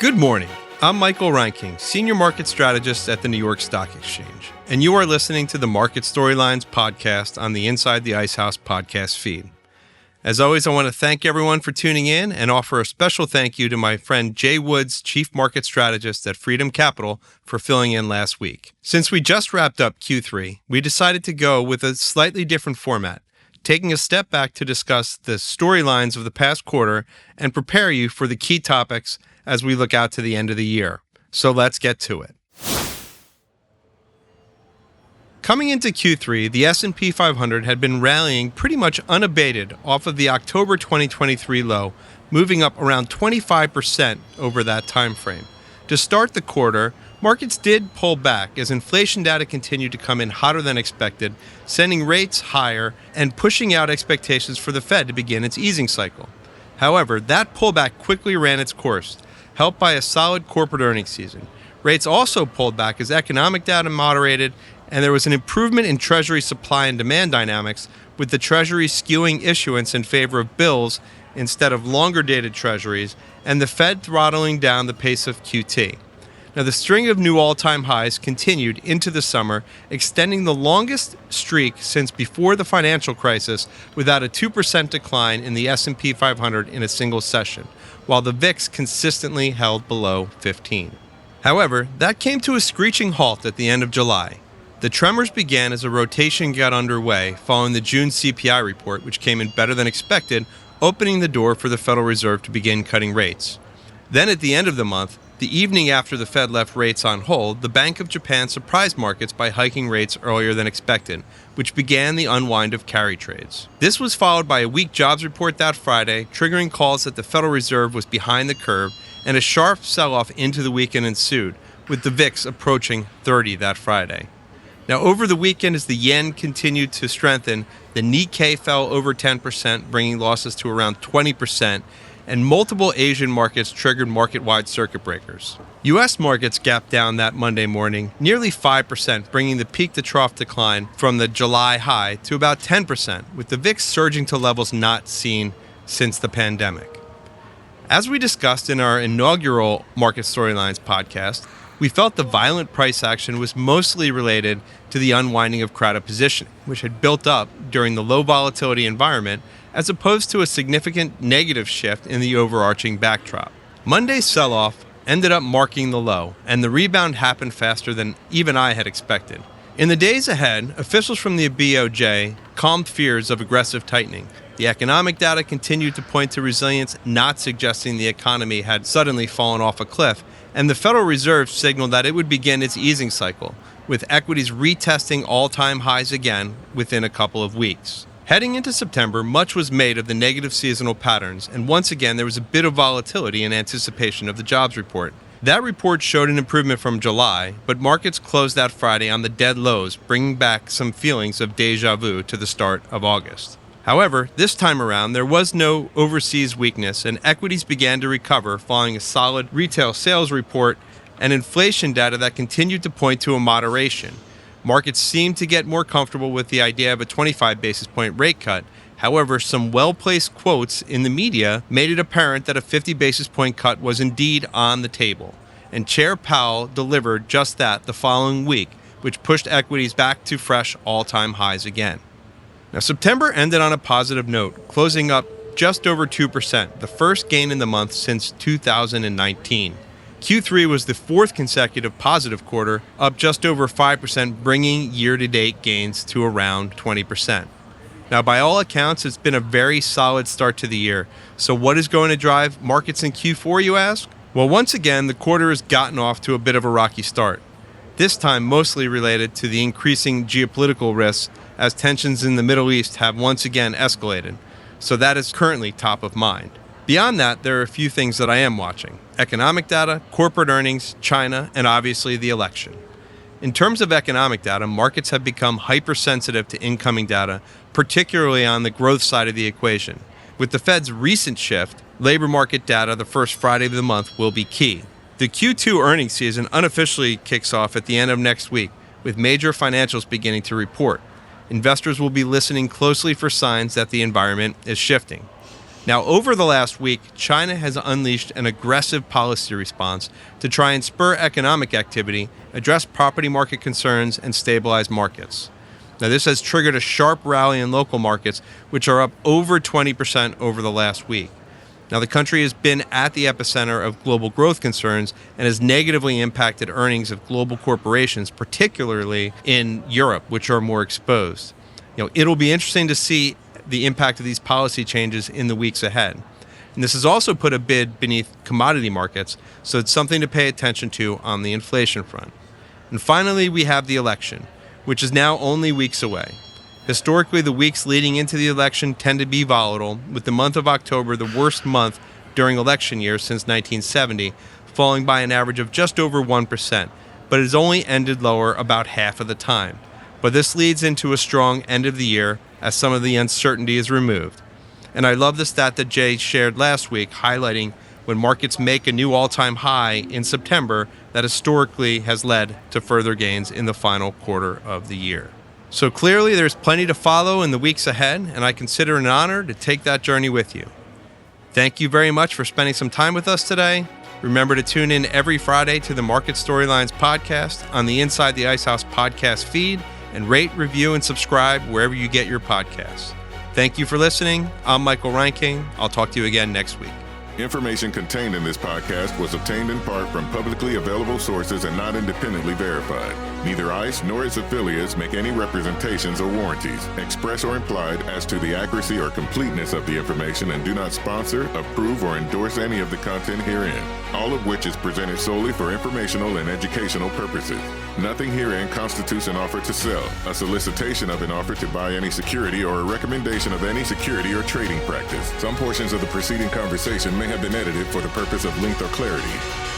Good morning. I'm Michael Reinking, Senior Market Strategist at the New York Stock Exchange, and you are listening to the Market Storylines podcast on the Inside the Icehouse podcast feed. As always, I want to thank everyone for tuning in and offer a special thank you to my friend Jay Woods, Chief Market Strategist at Freedom Capital, for filling in last week. Since we just wrapped up Q3, we decided to go with a slightly different format, taking a step back to discuss the storylines of the past quarter and prepare you for the key topics as we look out to the end of the year. So let's get to it. Coming into Q3, the S&P 500 had been rallying pretty much unabated off of the October 2023 low, moving up around 25% over that time frame. To start the quarter, markets did pull back as inflation data continued to come in hotter than expected, sending rates higher and pushing out expectations for the Fed to begin its easing cycle. However, that pullback quickly ran its course, helped by a solid corporate earnings season. Rates also pulled back as economic data moderated, and there was an improvement in Treasury supply and demand dynamics, with the Treasury skewing issuance in favor of bills instead of longer-dated Treasuries, and the Fed throttling down the pace of QT. Now, the string of new all-time highs continued into the summer, extending the longest streak since before the financial crisis without a 2% decline in the S&P 500 in a single session, while the VIX consistently held below 15. However, that came to a screeching halt at the end of July. The tremors began as a rotation got underway following the June CPI report, which came in better than expected, opening the door for the Federal Reserve to begin cutting rates. Then at the end of the month, the evening after the Fed left rates on hold, the Bank of Japan surprised markets by hiking rates earlier than expected, which began the unwind of carry trades. This was followed by a weak jobs report that Friday, triggering calls that the Federal Reserve was behind the curve, and a sharp sell-off into the weekend ensued, with the VIX approaching 30 that Friday. Now, over the weekend, as the yen continued to strengthen, the Nikkei fell over 10%, bringing losses to around 20%, and multiple Asian markets triggered market-wide circuit breakers. U.S. markets gapped down that Monday morning, nearly 5%, bringing the peak-to-trough decline from the July high to about 10%, with the VIX surging to levels not seen since the pandemic. As we discussed in our inaugural Market Storylines podcast, we felt the violent price action was mostly related to the unwinding of crowded positioning, which had built up during the low volatility environment, as opposed to a significant negative shift in the overarching backdrop. Monday's sell-off ended up marking the low, and the rebound happened faster than even I had expected. In the days ahead, officials from the BOJ calmed fears of aggressive tightening. The economic data continued to point to resilience, not suggesting the economy had suddenly fallen off a cliff, and the Federal Reserve signaled that it would begin its easing cycle, with equities retesting all-time highs again within a couple of weeks. Heading into September, much was made of the negative seasonal patterns, and once again there was a bit of volatility in anticipation of the jobs report. That report showed an improvement from July, but markets closed that Friday on the dead lows, bringing back some feelings of déjà vu to the start of August. However, this time around, there was no overseas weakness, and equities began to recover following a solid retail sales report and inflation data that continued to point to a moderation. Markets seemed to get more comfortable with the idea of a 25 basis point rate cut. However, some well-placed quotes in the media made it apparent that a 50 basis point cut was indeed on the table. And Chair Powell delivered just that the following week, which pushed equities back to fresh all-time highs again. Now, September ended on a positive note, closing up just over 2%, the first gain in the month since 2019. Q3 was the fourth consecutive positive quarter, up just over 5%, bringing year-to-date gains to around 20%. Now, by all accounts, it's been a very solid start to the year. So what is going to drive markets in Q4, you ask? Well, once again, the quarter has gotten off to a bit of a rocky start. This time mostly related to the increasing geopolitical risks as tensions in the Middle East have once again escalated. So that is currently top of mind. Beyond that, there are a few things that I am watching: economic data, corporate earnings, China, and obviously the election. In terms of economic data, markets have become hypersensitive to incoming data, particularly on the growth side of the equation. With the Fed's recent shift, labor market data the first Friday of the month will be key. The Q2 earnings season unofficially kicks off at the end of next week, with major financials beginning to report. Investors will be listening closely for signs that the environment is shifting. Now, over the last week, China has unleashed an aggressive policy response to try and spur economic activity, address property market concerns, and stabilize markets. Now, this has triggered a sharp rally in local markets, which are up over 20% over the last week. Now, the country has been at the epicenter of global growth concerns and has negatively impacted earnings of global corporations, particularly in Europe, which are more exposed. It'll be interesting to see the impact of these policy changes in the weeks ahead. And this has also put a bid beneath commodity markets, so it's something to pay attention to on the inflation front. And finally, we have the election, which is now only weeks away. Historically, the weeks leading into the election tend to be volatile, with the month of October the worst month during election years since 1970, falling by an average of just over 1%, but it has only ended lower about half of the time. But this leads into a strong end of the year as some of the uncertainty is removed. And I love the stat that Jay shared last week, highlighting when markets make a new all-time high in September, that historically has led to further gains in the final quarter of the year. So clearly there's plenty to follow in the weeks ahead, and I consider it an honor to take that journey with you. Thank you very much for spending some time with us today. Remember to tune in every Friday to the Market Storylines podcast on the Inside the Icehouse podcast feed, and rate, review, and subscribe wherever you get your podcasts. Thank you for listening. I'm Michael Reinking. I'll talk to you again next week. Information contained in this podcast was obtained in part from publicly available sources and not independently verified. Neither ICE nor its affiliates make any representations or warranties, express or implied, as to the accuracy or completeness of the information, and do not sponsor, approve, or endorse any of the content herein, all of which is presented solely for informational and educational purposes. Nothing herein constitutes an offer to sell, a solicitation of an offer to buy any security, or a recommendation of any security or trading practice. Some portions of the preceding conversation may have been edited for the purpose of length or clarity.